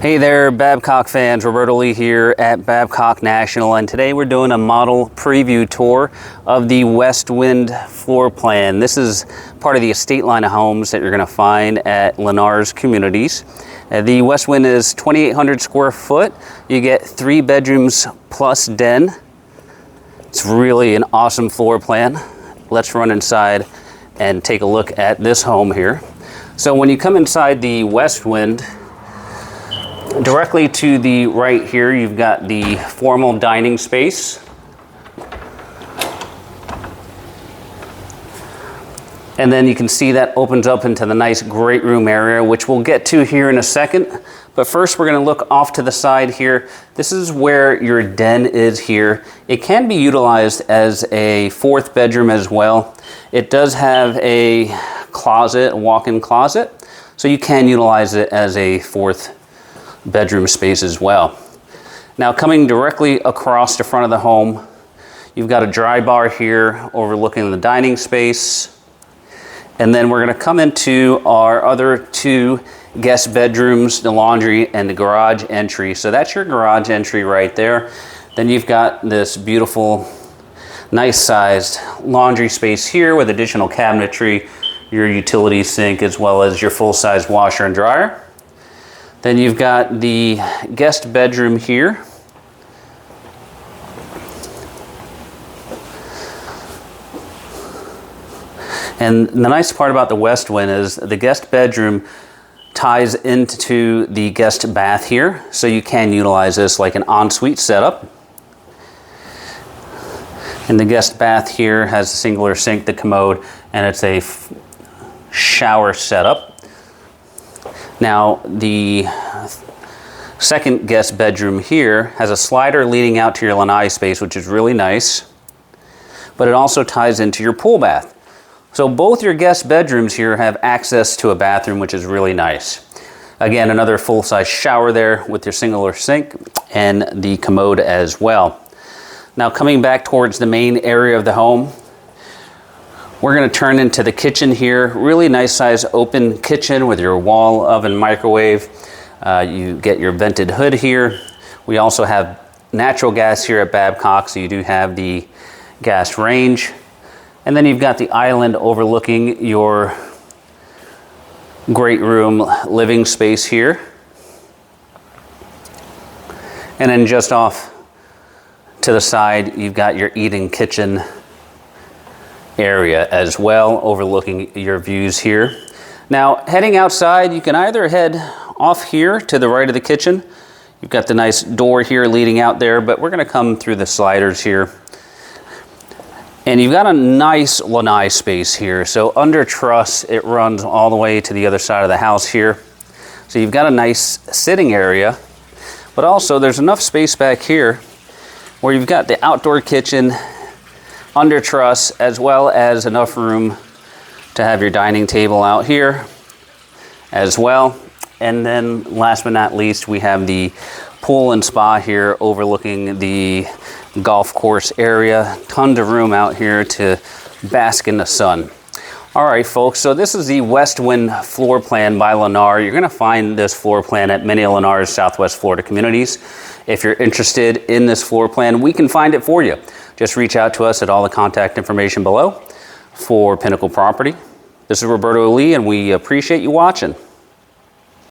Hey there, Babcock fans. Roberto Lee here at Babcock National, and today we're doing a model preview tour of the Westwind floor plan. This is part of the estate line of homes that you're going to find at Lennars Communities. The Westwind is 2,800 square foot. You get 3 bedrooms plus den. It's really an awesome floor plan. Let's run inside and take a look at this home here. So when you come inside the Westwind, directly to the right here, you've got the formal dining space. And then you can see that opens up into the nice great room area, which we'll get to here in a second. But first, we're going to look off to the side here. This is where your den is here. It can be utilized as a 4th bedroom as well. It does have a closet, a walk-in closet, so you can utilize it as a 4th bedroom space as well. Now, coming directly across the front of the home, you've got a dry bar here overlooking the dining space. And then we're going to come into our other 2 guest bedrooms, the laundry and the garage entry. So that's your garage entry right there. Then you've got this beautiful, nice sized laundry space here with additional cabinetry, your utility sink, as well as your full-size washer and dryer. Then you've got the guest bedroom here. And the nice part about the Westwind is the guest bedroom ties into the guest bath here, so you can utilize this like an ensuite setup. And the guest bath here has a singular sink, the commode, and it's a shower setup. Now, the second guest bedroom here has a slider leading out to your lanai space, which is really nice, but it also ties into your pool bath. So both your guest bedrooms here have access to a bathroom, which is really nice. Again, another full-size shower there with your singular sink and the commode as well. Now, coming back towards the main area of the home, we're going to turn into the kitchen here. Really nice size open kitchen with your wall oven microwave. You get your vented hood here. We also have natural gas here at Babcock, so you do have the gas range. And then you've got the island overlooking your great room living space here. And then just off to the side, you've got your eating kitchen area as well, overlooking your views here. Now, heading outside, you can either head off here to the right of the kitchen. You've got the nice door here leading out there, but we're going to come through the sliders here. And you've got a nice lanai space here. So under truss, it runs all the way to the other side of the house here. So you've got a nice sitting area, but also there's enough space back here where you've got the outdoor kitchen under truss, as well as enough room to have your dining table out here as well. And then last but not least, we have the pool and spa here overlooking the golf course area. Tons of room out here to bask in the sun. All right, folks, so this is the Westwind floor plan by Lennar. You're going to find this floor plan at many of Lennars Southwest Florida Communities. If you're interested in this floor plan, we can find it for you. Just reach out to us at all the contact information below for Pinnacle Property. This is Roberto Lee, and we appreciate you watching.